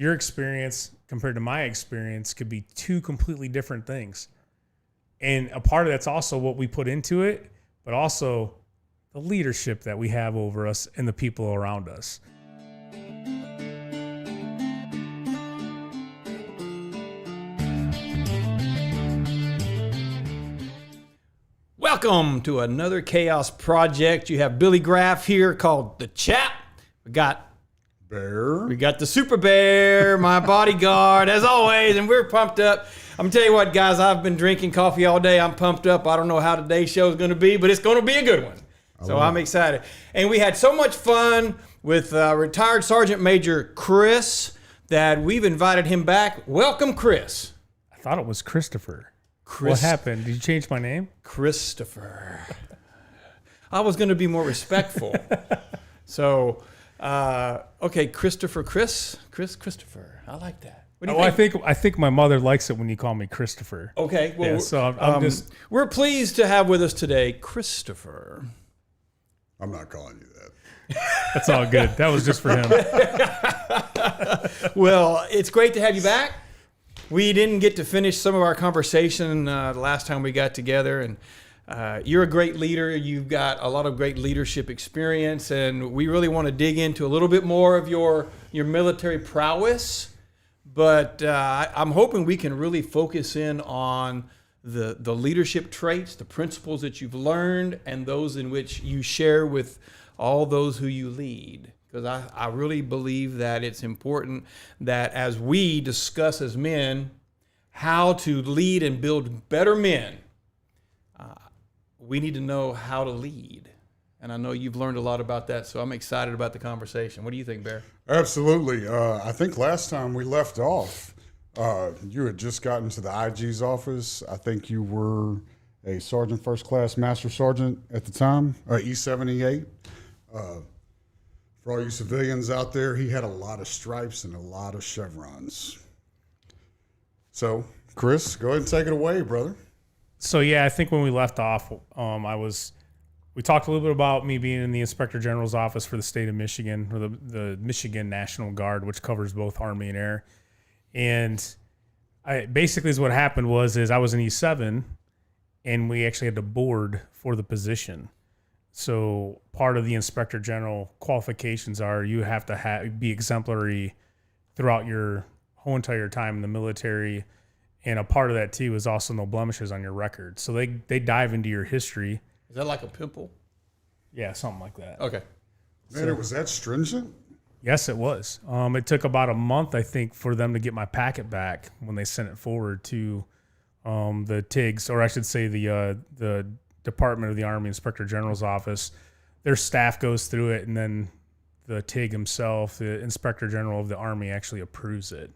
your experience compared to my experience could be two completely different things. And a part of that's also what we put into it, but also the leadership that we have over us and the people around us. Welcome to another Chaos Project. You have Billy Graff here called the Chap. We got Bear. We got the Super Bear, my bodyguard, as always, and we're pumped up. I'm gonna tell you what, guys, I've been drinking coffee all day. I'm pumped up. I don't know how today's show is gonna be, but it's gonna be a good one. So I'm excited. And we had so much fun with retired Sergeant Major Chris that we've invited him back. Welcome, Chris. I thought it was Christopher. What happened? Did you change my name? Christopher. I was gonna be more respectful. So. Okay, Christopher. I like that. What do you think? I think my mother likes it when you call me Christopher. Okay, well, yeah, so I'm we're pleased to have with us today Christopher. I'm not calling you that. That's all good. That was just for him. Well, it's great to have you back. We didn't get to finish some of our conversation the last time we got together, and you're a great leader. You've got a lot of great leadership experience, and we really want to dig into a little bit more of your military prowess. But I'm hoping we can really focus in on the leadership traits, the principles that you've learned, and those in which you share with all those who you lead. Because I really believe that it's important that as we discuss as men how to lead and build better men, we need to know how to lead. And I know you've learned a lot about that, so I'm excited about the conversation. What do you think, Bear? Absolutely. I think last time we left off, you had just gotten to the IG's office. I think you were a Sergeant First Class Master Sergeant at the time, E78. For all you civilians out there, he had a lot of stripes and a lot of chevrons. So, Chris, go ahead and take it away, brother. So yeah, I think when we left off, we talked a little bit about me being in the Inspector General's office for the state of Michigan, or the Michigan National Guard, which covers both Army and Air. And basically what happened was I was an E7, and we actually had to board for the position. So part of the Inspector General qualifications are you have to be exemplary throughout your whole entire time in the military. And a part of that, too, is also no blemishes on your record. So they dive into your history. Is that like a pimple? Yeah, something like that. Okay. Man, it was that stringent? Yes, it was. It took about a month, I think, for them to get my packet back when they sent it forward to the TIGs, or I should say the Department of the Army Inspector General's office. Their staff goes through it, and then the TIG himself, the Inspector General of the Army, actually approves it.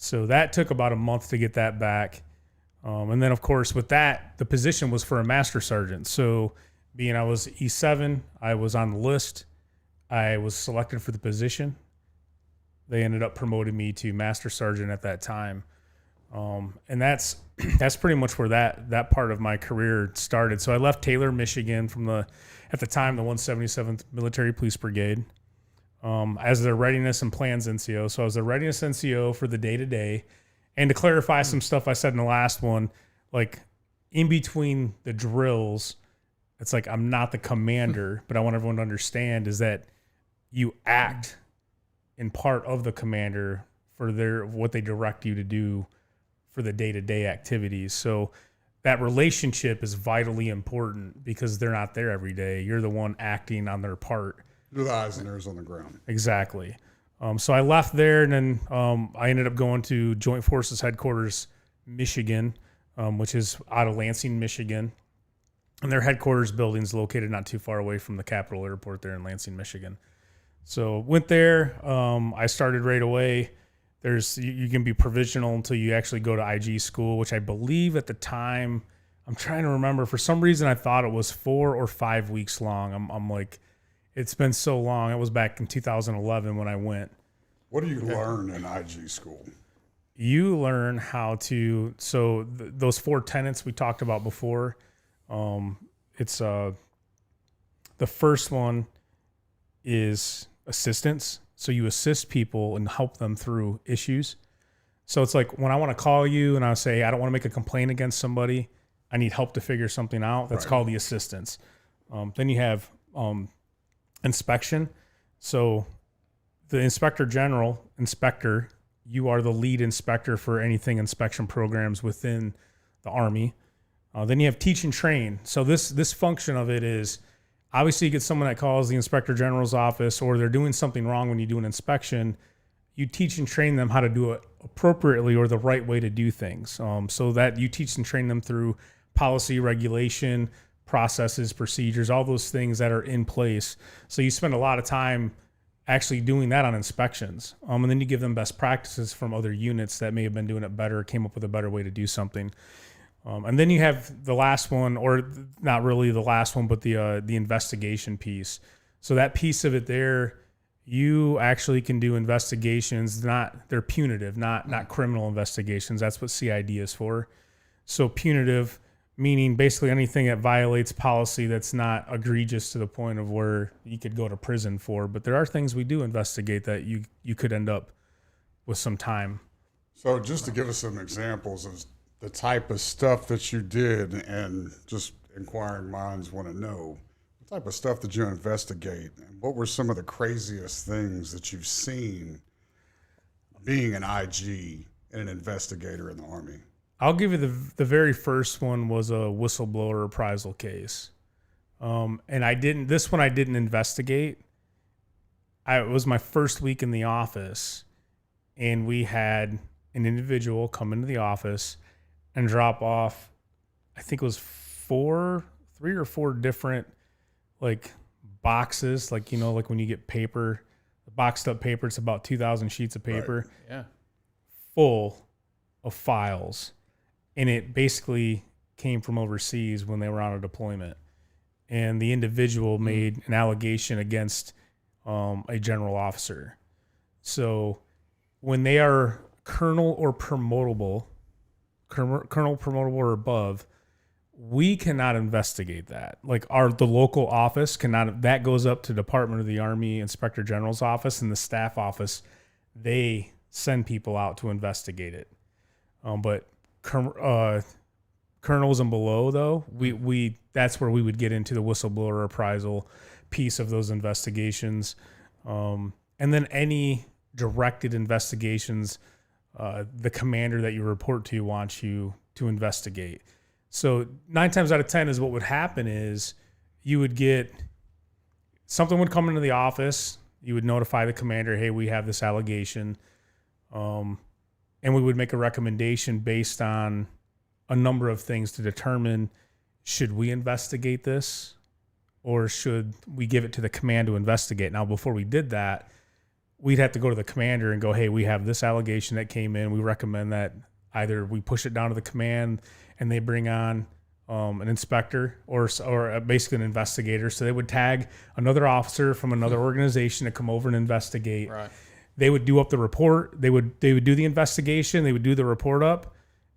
So that took about a month to get that back. And then, of course, with that, the position was for a Master Sergeant. So being I was E7, I was on the list. I was selected for the position. They ended up promoting me to Master Sergeant at that time. And that's pretty much where that part of my career started. So I left Taylor, Michigan at the time, the 177th Military Police Brigade. As their readiness and plans NCO. So I was a readiness NCO for the day-to-day. And to clarify some stuff I said in the last one, like in between the drills, it's like I'm not the commander, but I want everyone to understand is that you act in part of the commander for what they direct you to do for the day-to-day activities. So that relationship is vitally important because they're not there every day. You're the one acting on their part. You're the eyes and ears on the ground. Exactly. So I left there, and then I ended up going to Joint Forces Headquarters, Michigan, which is out of Lansing, Michigan. And their headquarters building is located not too far away from the Capitol Airport there in Lansing, Michigan. So went there. I started right away. You can be provisional until you actually go to IG school, which I believe at the time, I'm trying to remember. For some reason, I thought it was 4 or 5 weeks long. I'm like, it's been so long. It was back in 2011 when I went. What do you learn in IG school? You learn how to, those 4 tenets we talked about before, it's the first one is assistance. So you assist people and help them through issues. So it's like when I want to call you and I say, I don't want to make a complaint against somebody, I need help to figure something out. That's called the assistance. Then you have inspection. So the inspector, you are the lead inspector for anything inspection programs within the Army. Then you have teach and train. So this function of it is, obviously you get someone that calls the inspector general's office or they're doing something wrong when you do an inspection. You teach and train them how to do it appropriately or the right way to do things. So that you teach and train them through policy, regulation, processes, procedures, all those things that are in place. So you spend a lot of time actually doing that on inspections. And then you give them best practices from other units that may have been doing it better, came up with a better way to do something. And then you have the last one, or not really the last one, but the investigation piece. So that piece of it there, you actually can do investigations. They're punitive, not criminal investigations. That's what CID is for. So punitive, meaning basically anything that violates policy that's not egregious to the point of where you could go to prison for. But there are things we do investigate that you could end up with some time. So just to give us some examples of the type of stuff that you did, and just inquiring minds want to know, what type of stuff did you investigate? And what were some of the craziest things that you've seen being an IG and an investigator in the Army? I'll give you the very first one was a whistleblower reprisal case. And I didn't investigate. It was my first week in the office, and we had an individual come into the office and drop off, I think it was 3 or 4 different like boxes, like, you know, like when you get paper, boxed up paper, it's about 2,000 sheets of paper, right. Yeah, full of files. And it basically came from overseas when they were on a deployment. And the individual made an allegation against a general officer. So when they are colonel promotable or above, we cannot investigate that. Like the local office cannot. That goes up to Department of the Army Inspector General's office and the staff office. They send people out to investigate it. But colonels and below, though, we that's where we would get into the whistleblower reprisal piece of those investigations, and then any directed investigations. The commander that you report to wants you to investigate. So 9 times out of 10 is what would happen is you would get something would come into the office. You would notify the commander, hey, we have this allegation. And we would make a recommendation based on a number of things to determine, should we investigate this or should we give it to the command to investigate? Now, before we did that, we'd have to go to the commander and go, hey, we have this allegation that came in. We recommend that either we push it down to the command and they bring on an inspector or basically an investigator. So they would tag another officer from another organization to come over and investigate. right. They would do up the report. They would do the investigation. They would do the report up,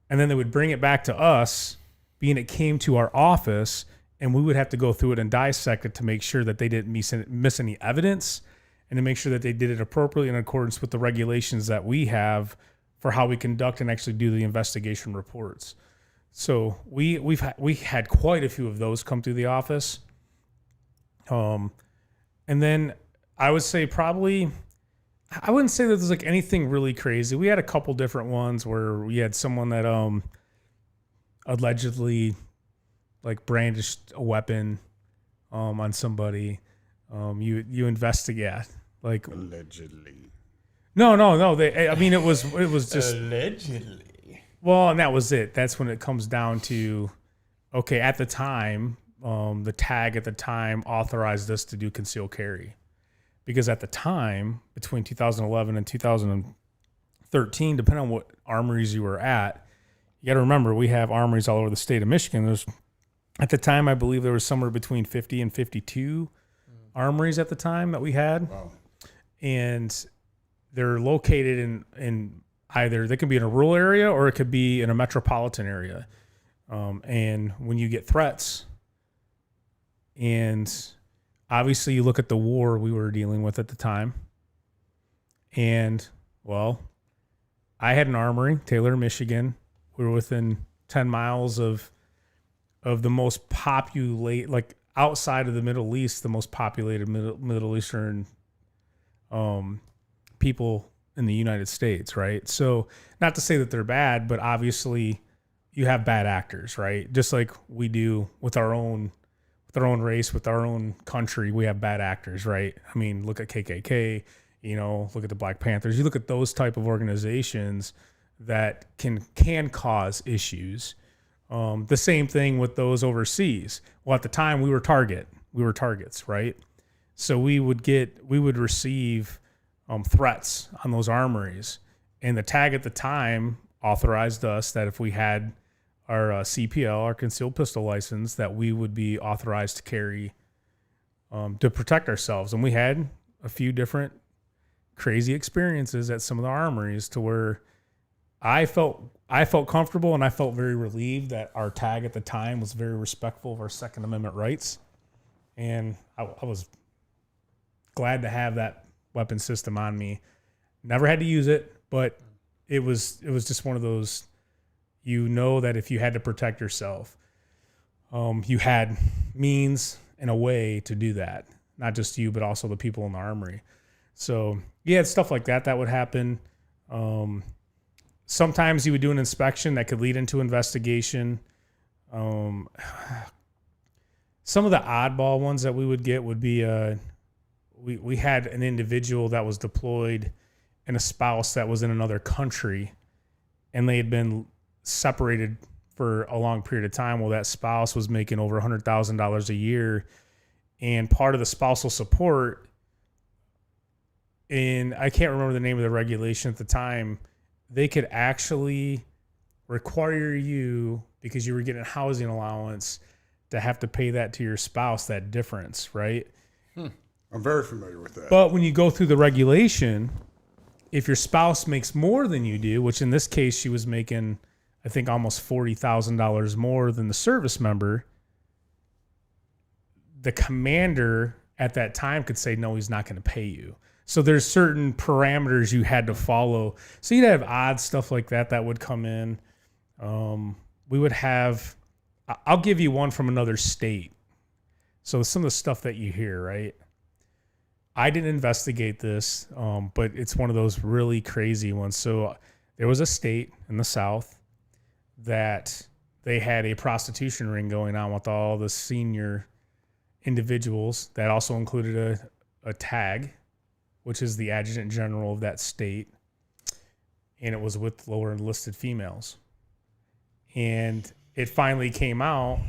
and then they would bring it back to us, being it came to our office, and we would have to go through it and dissect it to make sure that they didn't miss any evidence, and to make sure that they did it appropriately in accordance with the regulations that we have for how we conduct and actually do the investigation reports. So we had quite a few of those come through the office. And then I would say probably, I wouldn't say that there's like anything really crazy. We had a couple different ones where we had someone that allegedly like brandished a weapon on somebody. You investigate, like Allegedly. No. I mean, it was just Allegedly. well, and that was it. That's when it comes down to, okay, at the time, the tag at the time authorized us to do concealed carry. Because at the time, between 2011 and 2013, depending on what armories you were at, you got to remember, we have armories all over the state of Michigan. At the time, I believe there was somewhere between 50 and 52 armories at the time that we had. Wow. And they're located in either, they can be in a rural area or it could be in a metropolitan area. And when you get threats, and obviously you look at the war we were dealing with at the time, And well, I had an armory, Taylor, Michigan. We were within 10 miles of the most populate, like outside of the Middle East, the most populated Middle Eastern people in the United States, right? So not to say that they're bad, but obviously you have bad actors, right? Just like we do with our own race, with our own country, we have bad actors, right? I mean, look at KKK, look at the Black Panthers. You look at those type of organizations that can cause issues. The same thing with those overseas. Well, at the time we were targets, right? So we would receive threats on those armories, and the tag at the time authorized us that if we had our CPL, our concealed pistol license, that we would be authorized to carry to protect ourselves. And we had a few different crazy experiences at some of the armories to where I felt comfortable, and I felt very relieved that our tag at the time was very respectful of our Second Amendment rights. And I was glad to have that weapon system on me. Never had to use it, but it was just one of those, that if you had to protect yourself, you had means and a way to do that. Not just you, but also the people in the armory. So yeah, stuff like that would happen. Sometimes you would do an inspection that could lead into investigation. Some of the oddball ones that we would get would be we had an individual that was deployed and a spouse that was in another country, and they had been separated for a long period of time. Well, that spouse was making over $100,000 a year, and part of the spousal support, and I can't remember the name of the regulation at the time, they could actually require you, because you were getting a housing allowance, to have to pay that to your spouse, that difference, right? I'm very familiar with that. But when you go through the regulation, if your spouse makes more than you do, which in this case she was making, I think, almost $40,000 more than the service member, the commander at that time could say, no, he's not going to pay you. So there's certain parameters you had to follow. So you'd have odd stuff like that would come in. We would have, I'll give you one from another state. So some of the stuff that you hear, right? I didn't investigate this, but it's one of those really crazy ones. So there was a state in the South that they had a prostitution ring going on with all the senior individuals. That also included a tag, which is the adjutant general of that state, and it was with lower enlisted females. And it finally came out,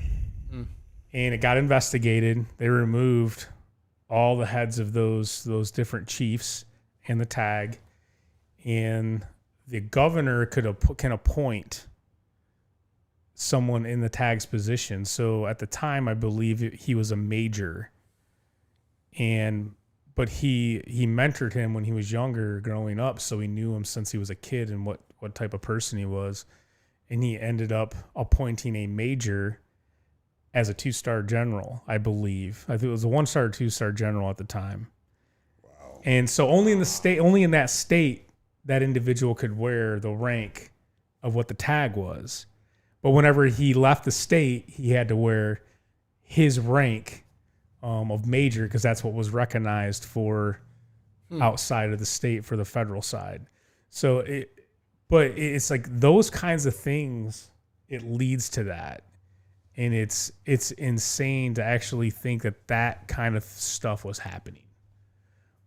and it got investigated. They removed all the heads of those different chiefs and the tag, and the governor can appoint someone in the tag's position. So at the time, I believe he was a major, but he mentored him when he was younger, growing up, so he knew him since he was a kid and what type of person he was. And he ended up appointing a major as a 2-star general, I believe. I think it was a 1-star or 2-star general at the time. Wow. And so only in that state, that individual could wear the rank of what the tag was. But whenever he left the state, he had to wear his rank of major, because that's what was recognized for outside of the state for the federal side. So it's like those kinds of things, it leads to that. And it's insane to actually think that kind of stuff was happening.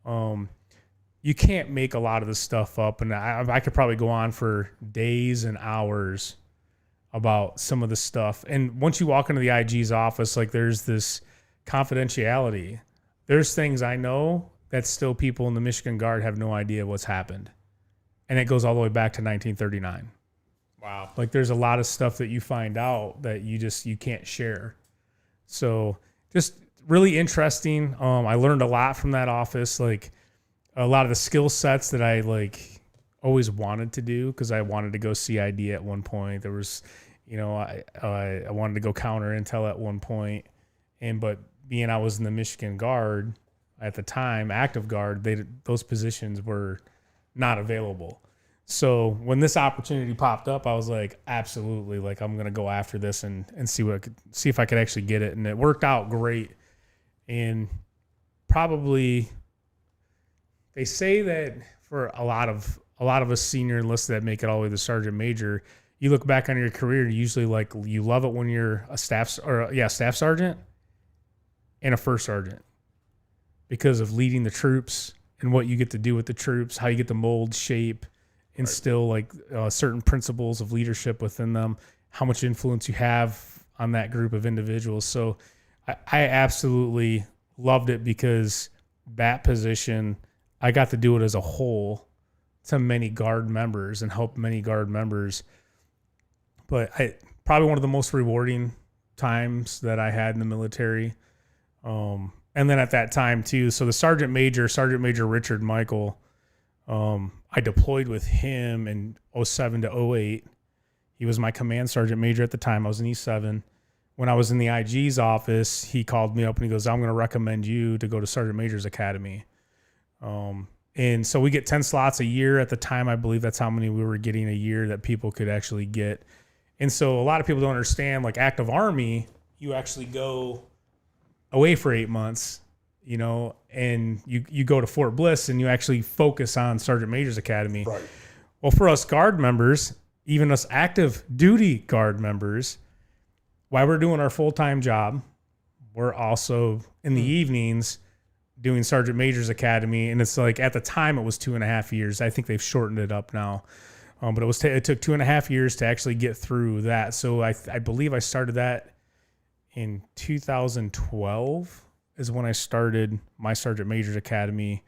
You can't make a lot of this stuff up, and I could probably go on for days and hours about some of the stuff. And once you walk into the IG's office, like, there's this confidentiality. There's things I know that still people in the Michigan Guard have no idea what's happened. And it goes all the way back to 1939. Wow. Like, there's a lot of stuff that you find out that you can't share. So just really interesting. I learned a lot from that office. Like, a lot of the skill sets that I always wanted to do, because I wanted to go CID at one point. There was, I wanted to go counter intel at one point. But being I was in the Michigan Guard at the time, active guard, those positions were not available. So when this opportunity popped up, I was like, absolutely, like I'm gonna go after this and see if I could actually get it, and it worked out great. And probably they say that for a lot of us senior enlisted that make it all the way to sergeant major, you look back on your career, usually like you love it when you're a staff sergeant and a first sergeant because of leading the troops and what you get to do with the troops, how you get to mold, shape, instill like certain principles of leadership within them, how much influence you have on that group of individuals. So I absolutely loved it because that position, I got to do it as a whole to many Guard members and help many Guard members. But probably one of the most rewarding times that I had in the military. And then at that time too, so the Sergeant Major Richard Michael, I deployed with him in 07 to 08. He was my command Sergeant Major at the time. I was in E7. When I was in the IG's office, he called me up and he goes, I'm going to recommend you to go to Sergeant Major's Academy. And so we get 10 slots a year at the time. I believe that's how many we were getting a year that people could actually get. And so a lot of people don't understand, like active Army, you actually go away for 8 months, you know, and you go to Fort Bliss and you actually focus on Sergeant Major's Academy. Right. Well, for us Guard members, even us active duty Guard members, while we're doing our full-time job, we're also in the evenings doing Sergeant Major's Academy. And it's like, at the time it was 2.5 years. I think they've shortened it up now. But it took 2.5 years to actually get through that. So I believe I started that in 2012 is when I started my Sergeant Major's Academy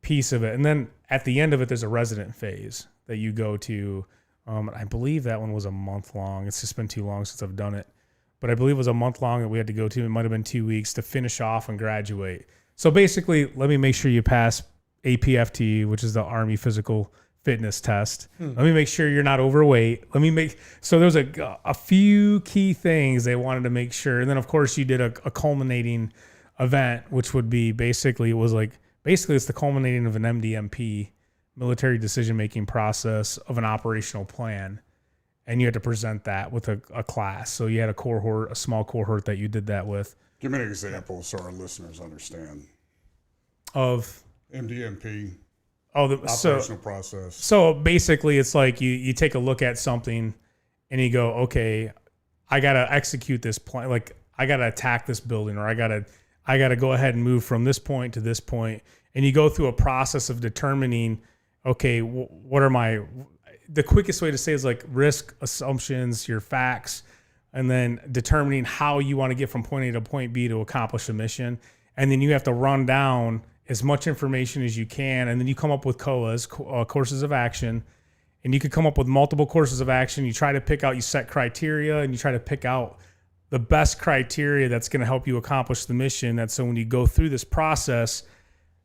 piece of it. And then at the end of it, there's a resident phase that you go to. I believe that one was a month long. It's just been too long since I've done it. But I believe it was a month long that we had to go to. It might have been 2 weeks to finish off and graduate. So basically, let me make sure you pass APFT, which is the Army Physical Fitness Test. Let me make sure you're not overweight. So there's a few key things they wanted to make sure. And then, of course, you did a culminating event, which would be it's the culminating of an MDMP, military decision-making process of an operational plan. And you had to present that with a class. So you had a small cohort that you did that with. Give me an example so our listeners understand. Of MDMP, the operational process. So basically, it's like you take a look at something and you go, okay, I got to execute this plan. Like, I got to attack this building, or I got to go ahead and move from this point to this point. And you go through a process of determining, okay, what are the quickest way to say is like risk assumptions, your facts, and then determining how you want to get from point A to point B to accomplish a mission. And then you have to run down as much information as you can. And then you come up with COAs, courses of action. And you could come up with multiple courses of action. You try to pick out, you set criteria, and you try to pick out the best criteria that's going to help you accomplish the mission. That's so when you go through this process,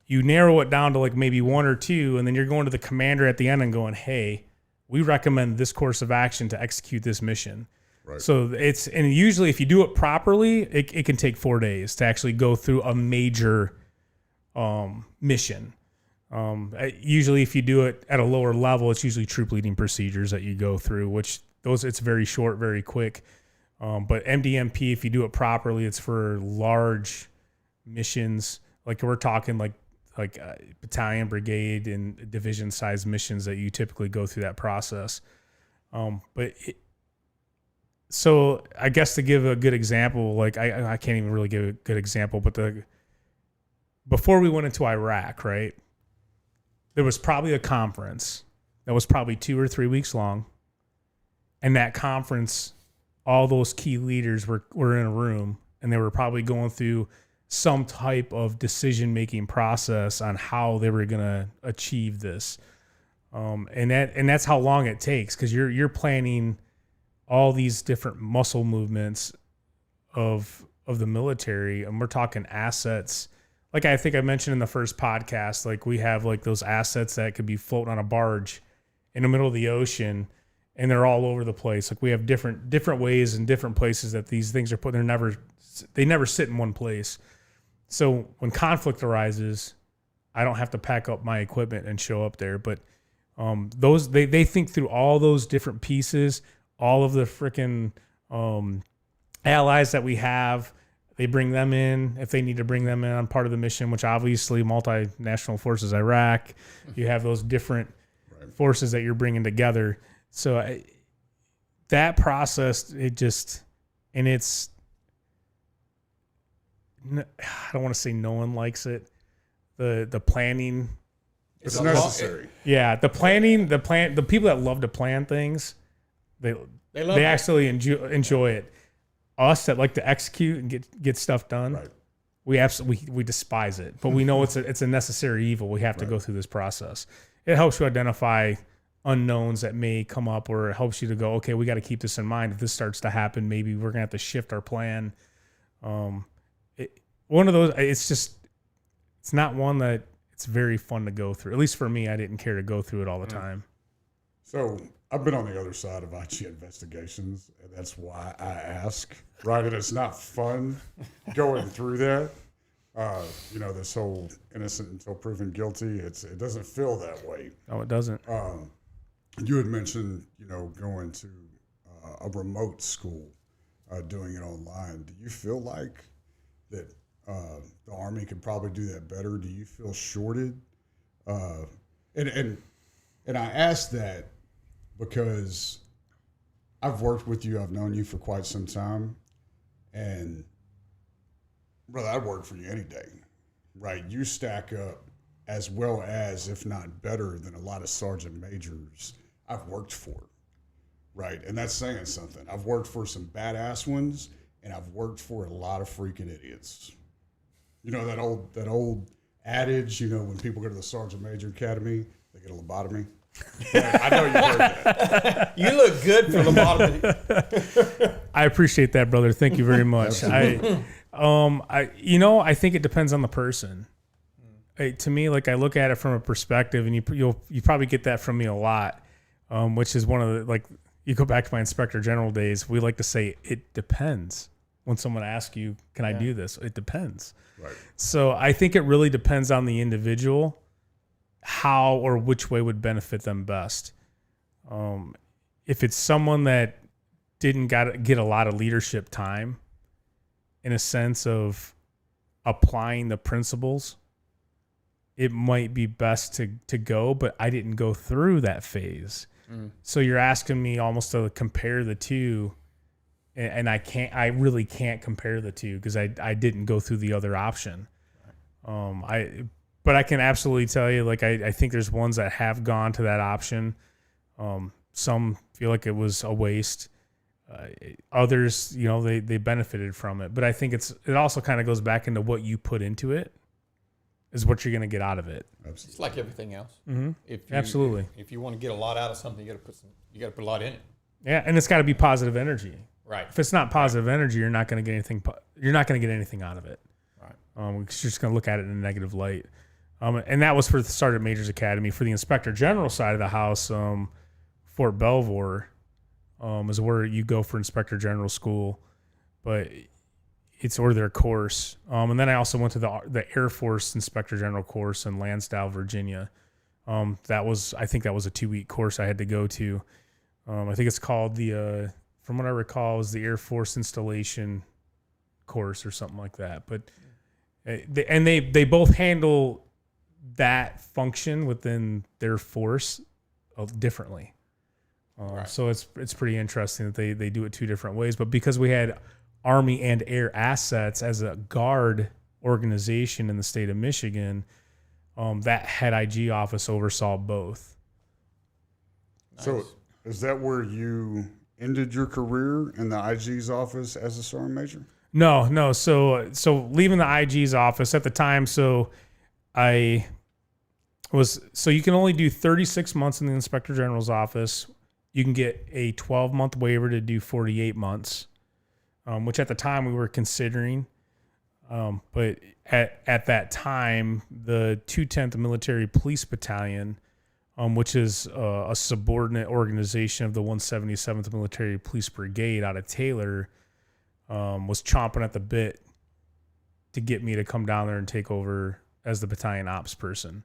you narrow it down to like maybe one or two. And then you're going to the commander at the end and going, hey, we recommend this course of action to execute this mission. Right. So and usually if you do it properly, it can take 4 days to actually go through a major mission. Usually if you do it at a lower level, it's usually troop leading procedures that you go through, it's very short, very quick. But MDMP, if you do it properly, it's for large missions. Like we're talking like battalion, brigade, and division size missions that you typically go through that process. So I guess to give a good example, like I can't even really give a good example, but before we went into Iraq, right, there was probably a conference that was probably 2 or 3 weeks long. And that conference, all those key leaders were in a room, and they were probably going through some type of decision-making process on how they were going to achieve this. And that's how long it takes, because you're planning all these different muscle movements of the military, and we're talking assets. Like I think I mentioned in the first podcast, like we have like those assets that could be floating on a barge in the middle of the ocean, and they're all over the place. Like we have different ways and different places that these things are put. They never sit in one place. So when conflict arises, I don't have to pack up my equipment and show up there. But they think through all those different pieces, all of the freaking allies that we have. They bring them in if they need to bring them in on part of the mission, which obviously multinational forces Iraq. You have those different forces that you're bringing together. So that process, I don't want to say no one likes it. The planning. It's necessary. Yeah, the people that love to plan things, they actually enjoy it. Us that like to execute and get stuff done, we despise it. But we know it's a necessary evil. We have to go through this process. It helps you identify unknowns that may come up, or it helps you to go, okay, we got to keep this in mind. If this starts to happen, maybe we're gonna have to shift our plan. One of those, it's not one that it's very fun to go through. At least for me, I didn't care to go through it all the time. So I've been on the other side of IG investigations, and that's why I ask, right? And it's not fun going through that. This whole innocent until proven guilty, it doesn't feel that way. No, it doesn't. You had mentioned, going to a remote school, doing it online. Do you feel like that the Army could probably do that better? Do you feel shorted? And I ask that because I've worked with you. I've known you for quite some time, and brother, I'd work for you any day, right? You stack up as well as, if not better than, a lot of sergeant majors I've worked for, right? And that's saying something. I've worked for some badass ones, and I've worked for a lot of freaking idiots. You know that old adage, when people go to the sergeant major academy, they get a lobotomy. Right? I know you heard that. You look good for lobotomy. I appreciate that, brother. Thank you very much. I think it depends on the person. To me, like, I look at it from a perspective, and you probably get that from me a lot, which is one of the, like, you go back to my Inspector General days. We like to say it depends. When someone asks you, "Can I do this?" It depends. Right. So I think it really depends on the individual, how or which way would benefit them best. If it's someone that didn't get a lot of leadership time, in a sense of applying the principles, it might be best to go, but I didn't go through that phase. So you're asking me almost to compare the two, and I really can't compare the two because I didn't go through the other option. But I can absolutely tell you, like, I think there's ones that have gone to that option. Some feel like it was a waste. Others, they benefited from it. But I think it also kind of goes back into what you put into it is what you're going to get out of it. Absolutely. It's like everything else. Mm-hmm. Absolutely. If you want to get a lot out of something, you got to put a lot in it. Yeah, and it's got to be positive energy. Right. If it's not positive energy, you're not going to get anything. You're not going to get anything out of it. Right. You're just going to look at it in a negative light. And that was for the Sergeant Major's Academy. For the Inspector General side of the house, Fort Belvoir is where you go for Inspector General school, but it's or their course. And then I also went to the Air Force Inspector General course in Lansdale, Virginia. I think that was a 2-week course I had to go to. I think it's called from what I recall, it was the Air Force Installation course or something like that. But they both handle that function within their force differently. Right. So it's pretty interesting that they do it 2 different ways. But because we had Army and Air assets as a guard organization in the state of Michigan, that head IG office oversaw both. Nice. So is that where you ended your career, in the IG's office as a sergeant major? No. So leaving the IG's office at the time, so you can only do 36 months in the Inspector General's office. You can get a 12-month waiver to do 48 months, which at the time we were considering. But at that time, the 210th Military Police Battalion, which is a subordinate organization of the 177th Military Police Brigade out of Taylor, was chomping at the bit to get me to come down there and take over as the battalion ops person.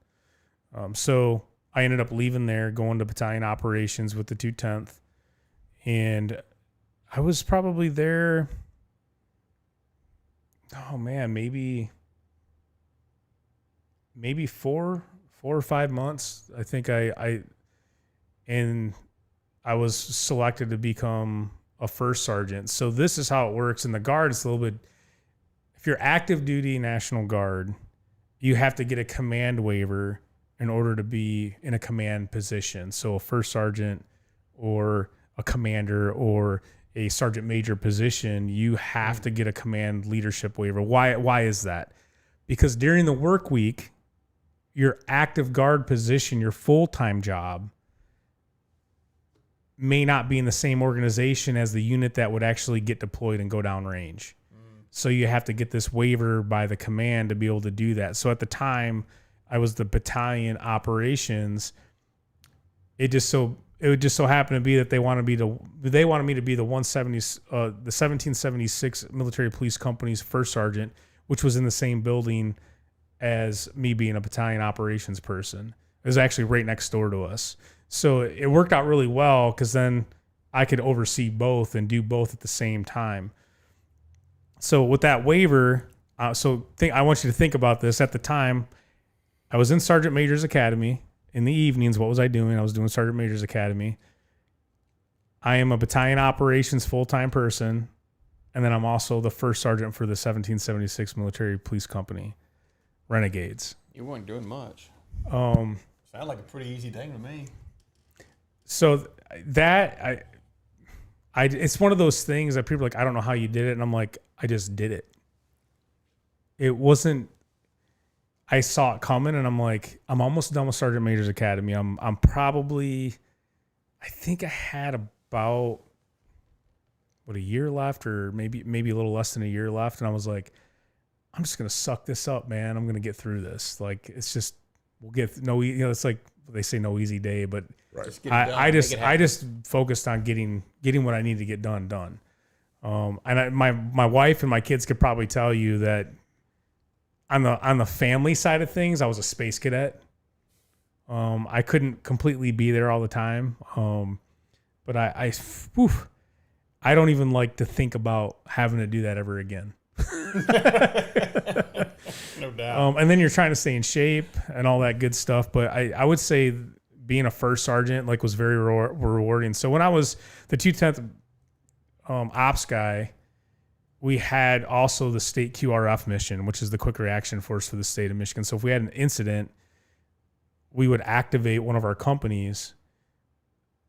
So I ended up leaving there, going to battalion operations with the 210th. And I was probably there, oh man, maybe 4 or 5 months. I think I was selected to become a first sergeant. So this is how it works in the Guard. It's a little bit, if you're active duty National Guard, you have to get a command waiver in order to be in a command position. So a first sergeant or a commander or a sergeant major position, you have to get a command leadership waiver. Why is that? Because during the work week, your active Guard position, your full-time job, may not be in the same organization as the unit that would actually get deployed and go down range. So you have to get this waiver by the command to be able to do that. So at the time, I was the battalion operations. It would just so happen to be that they wanted me to be the 1776 Military Police Company's first sergeant, which was in the same building as me being a battalion operations person. It was actually right next door to us. So it worked out really well because then I could oversee both and do both at the same time. So with that waiver, I want you to think about this. At the time, I was in Sergeant Major's Academy. In the evenings, what was I doing? I was doing Sergeant Major's Academy. I am a battalion operations full-time person, and then I'm also the first sergeant for the 1776 Military Police Company, Renegades. You weren't doing much. Sound like a pretty easy thing to me. So that it's one of those things that people are like, I don't know how you did it, and I'm like, I just did it. It wasn't. I saw it coming, and I'm like, I'm almost done with Sergeant Major's Academy. I'm probably, I think I had about a year left, or maybe a little less than a year left, and I was like, I'm just gonna suck this up, man. I'm gonna get through this. Like, it's just, we'll get it's like they say, no easy day, but right. I just focused on getting what I need to get done. And my wife and my kids could probably tell you that on the family side of things, I was a space cadet. I couldn't completely be there all the time. But I don't even like to think about having to do that ever again. No doubt. And then you're trying to stay in shape and all that good stuff. But I would say being a first sergeant was very rewarding. So when I was the 210th ops guy, we had also the state QRF mission, which is the quick reaction force for the state of Michigan. So if we had an incident, we would activate one of our companies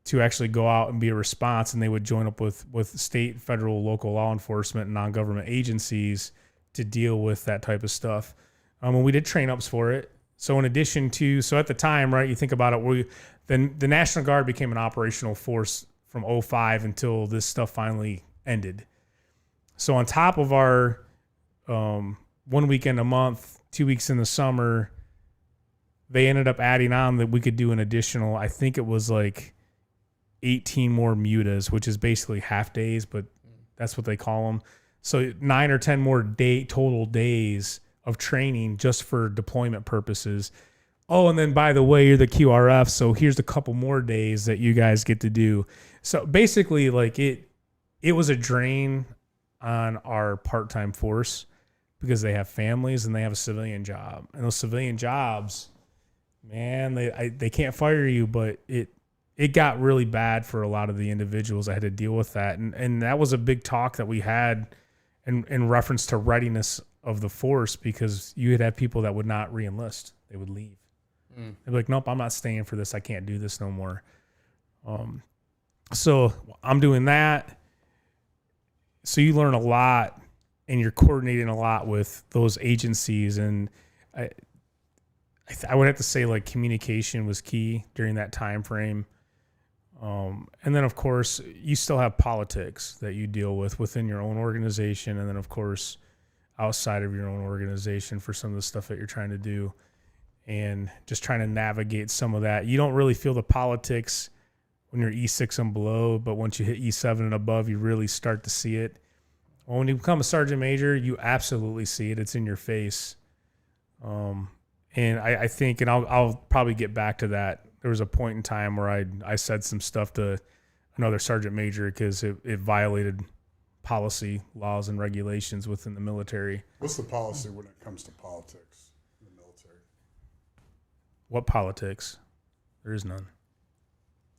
to actually go out and be a response, and they would join up with state, federal, local law enforcement and non-government agencies to deal with that type of stuff. And we did train ups for it. So in addition to, at the time, right, you think about it, the National Guard became an operational force from 2005 until this stuff finally ended. So on top of our 1 weekend a month, 2 weeks in the summer, they ended up adding on that we could do an additional, I think it was like 18 more mutas, which is basically half days, but that's what they call them. So 9 or 10 more total days of training just for deployment purposes. Oh, and then by the way, you're the QRF, so here's a couple more days that you guys get to do. So basically, it was a drain on our part-time force because they have families and they have a civilian job. And those civilian jobs, man, they can't fire you, but it got really bad for a lot of the individuals that had to deal with that. And that was a big talk that we had in reference to readiness of the force, because you would have people that would not re-enlist. They would leave. They'd be like, nope, I'm not staying for this. I can't do this no more. So I'm doing that. So you learn a lot, and you're coordinating a lot with those agencies. And I would have to say communication was key during that time frame. And then of course you still have politics that you deal with within your own organization. And then of course outside of your own organization for some of the stuff that you're trying to do, and just trying to navigate some of that. You don't really feel the politics when you're E6 and below, but once you hit E7 and above, you really start to see it. Well, when you become a sergeant major, you absolutely see it. It's in your face. And I think, and I'll probably get back to that. There was a point in time where I said some stuff to another sergeant major because it violated policy, laws, and regulations within the military. What's the policy when it comes to politics in the military? What politics? There is none.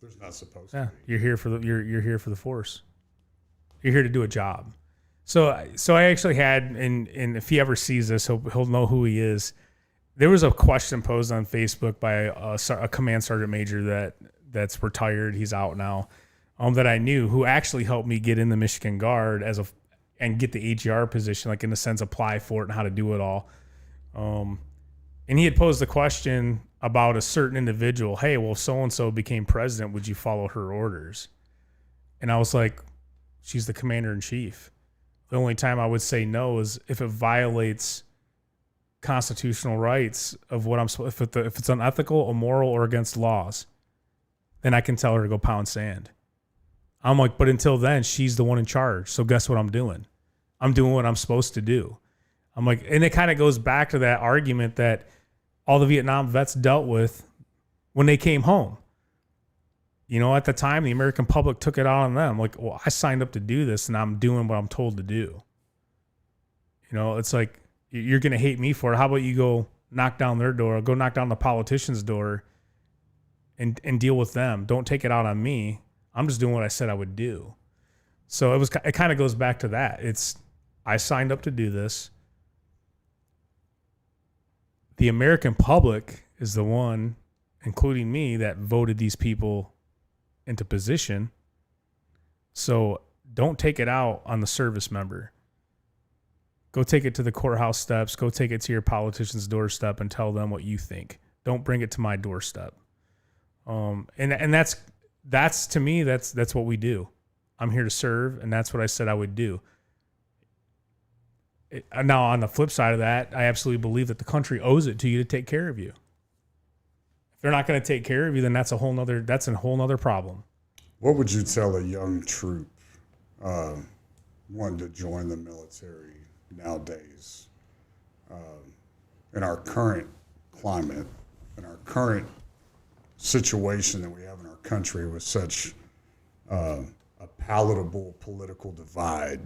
There's not supposed Yeah, to be. you're here for you're here for the force. You're here to do a job. So I actually had, and if he ever sees this, he'll know who he is. There was a question posed on Facebook by a command sergeant major that's retired. He's out now. That I knew, who actually helped me get in the Michigan Guard and get the AGR position, like in a sense, apply for it and how to do it all. And he had posed the question about a certain individual. Hey, well, so and so became president. Would you follow her orders? And I was like, she's the commander in chief. The only time I would say no is if it violates constitutional rights of what I'm supposed. If it's unethical, immoral, or against laws, then I can tell her to go pound sand. I'm like, but until then, she's the one in charge. So guess what I'm doing? I'm doing what I'm supposed to do. I'm like, and it kind of goes back to that argument that all the Vietnam vets dealt with when they came home. You know, at the time, the American public took it out on them. Like, well, I signed up to do this, and I'm doing what I'm told to do. You know, it's like, you're going to hate me for it. How about you go knock down their door, go knock down the politician's door, and deal with them. Don't take it out on me. I'm just doing what I said I would do. So it kind of goes back to that. I signed up to do this. The American public is the one, including me, that voted these people into position. So don't take it out on the service member. Go take it to the courthouse steps. Go take it to your politician's doorstep and tell them what you think. Don't bring it to my doorstep. And that's to me, that's what we do. I'm here to serve, and that's what I said I would do. Now, on the flip side of that, I absolutely believe that the country owes it to you to take care of you. If they're not going to take care of you, then that's a whole nother problem. What would you tell a young troop wanting to join the military nowadays, in our current climate, in our current situation that we have in our country with such a palatable political divide?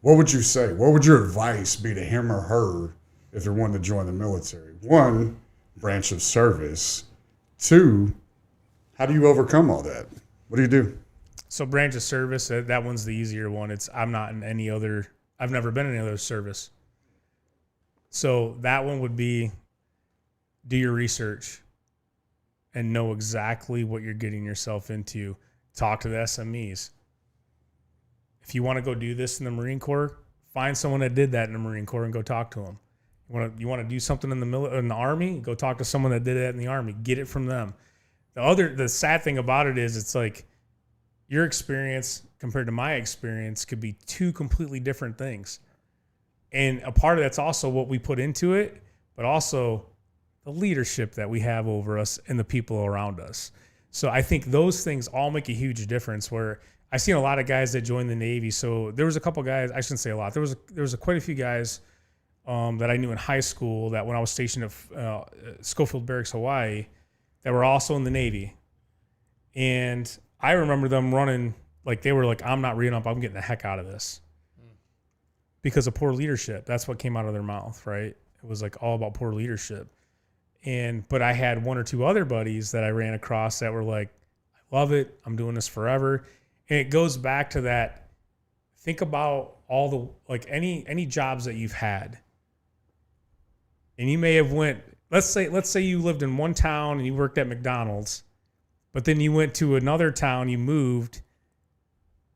What would you say? What would your advice be to him or her if they're wanting to join the military? One, branch of service. Two, how do you overcome all that? What do you do? So branch of service, that one's the easier one. I've never been in any other service. So that one would be, do your research and know exactly what you're getting yourself into. Talk to the SMEs. If you want to go do this in the Marine Corps, find someone that did that in the Marine Corps and go talk to them. You want to do something in the Army, go talk to someone that did that in the Army. Get it from them. The sad thing about it is, it's like your experience compared to my experience could be two completely different things. And a part of that's also what we put into it, but also the leadership that we have over us and the people around us. So I think those things all make a huge difference, where I've seen a lot of guys that joined the Navy. So there was a couple guys, I shouldn't say a lot. There was quite a few guys that I knew in high school that when I was stationed at Schofield Barracks, Hawaii, that were also in the Navy. And I remember them running, like they were like, I'm not reading up, I'm getting the heck out of this. Because of poor leadership. That's what came out of their mouth, right? It was like all about poor leadership. But I had one or two other buddies that I ran across that were like, I love it, I'm doing this forever. And it goes back to that, think about all the, like any jobs that you've had. And you may have let's say you lived in one town and you worked at McDonald's, but then you went to another town, you moved,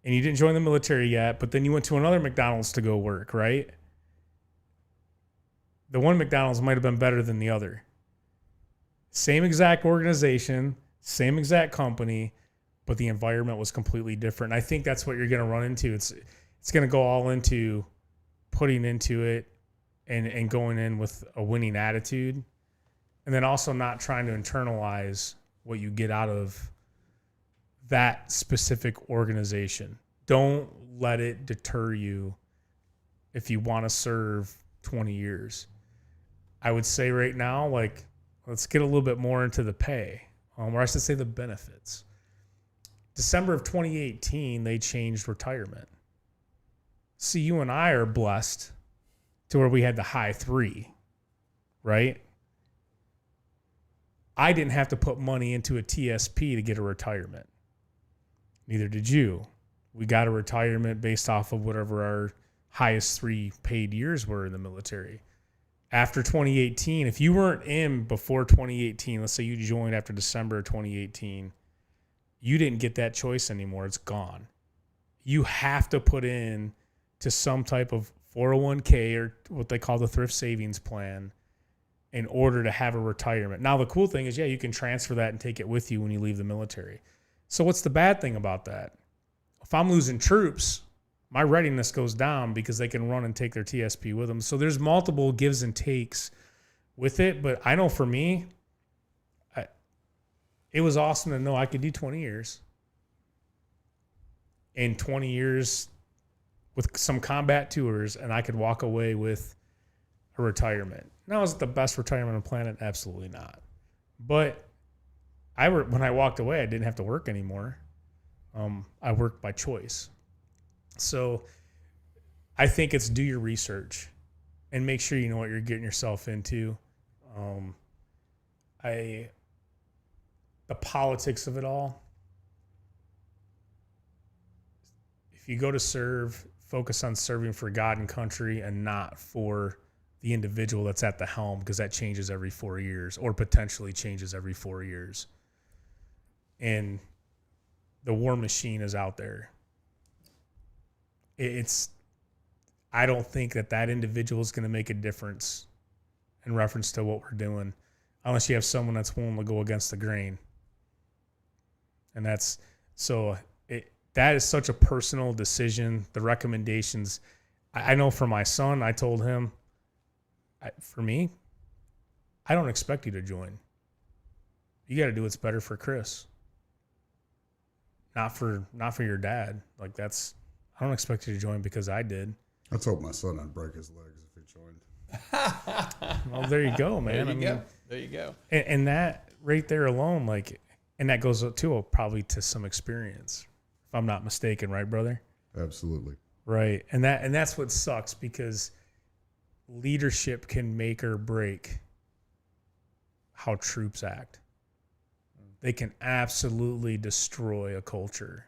and you didn't join the military yet, but then you went to another McDonald's to go work, right? The one McDonald's might have been better than the other. Same exact organization, same exact company, but the environment was completely different. I think that's what you're going to run into. It's going to go all into putting into it and going in with a winning attitude, and then also not trying to internalize what you get out of that specific organization. Don't let it deter you if you want to serve 20 years. I would say right now, like, let's get a little bit more into the pay, or I should say the benefits. December of 2018, they changed retirement. See, you and I are blessed to where we had the high 3, right? I didn't have to put money into a TSP to get a retirement. Neither did you. We got a retirement based off of whatever our highest 3 paid years were in the military. After 2018, if you weren't in before 2018, let's say you joined after December of 2018, you didn't get that choice anymore. It's gone. You have to put in to some type of 401k or what they call the thrift savings plan in order to have a retirement. Now, the cool thing is, yeah, you can transfer that and take it with you when you leave the military. So what's the bad thing about that? If I'm losing troops, my readiness goes down because they can run and take their TSP with them. So there's multiple gives and takes with it. But I know for me, it was awesome to know I could do 20 years. In 20 years with some combat tours, and I could walk away with a retirement. Now, is it the best retirement on the planet? Absolutely not. But when I walked away, I didn't have to work anymore. I worked by choice. So I think it's do your research and make sure you know what you're getting yourself into. The politics of it all. If you go to serve, focus on serving for God and country and not for the individual that's at the helm, because that changes every 4 years or potentially changes every 4 years. And the war machine is out there. I don't think that individual is going to make a difference in reference to what we're doing unless you have someone that's willing to go against the grain. And that is such a personal decision. The recommendations, I know for my son, I told him, for me, I don't expect you to join. You got to do what's better for Chris. Not for your dad. Like I don't expect you to join because I did. I told my son I'd break his legs if he joined. Well, there you go, man. There you go. And that right there alone, like, and that goes too probably to some experience, if I'm not mistaken, right, brother? Absolutely. Right. And that's what sucks, because leadership can make or break how troops act. They can absolutely destroy a culture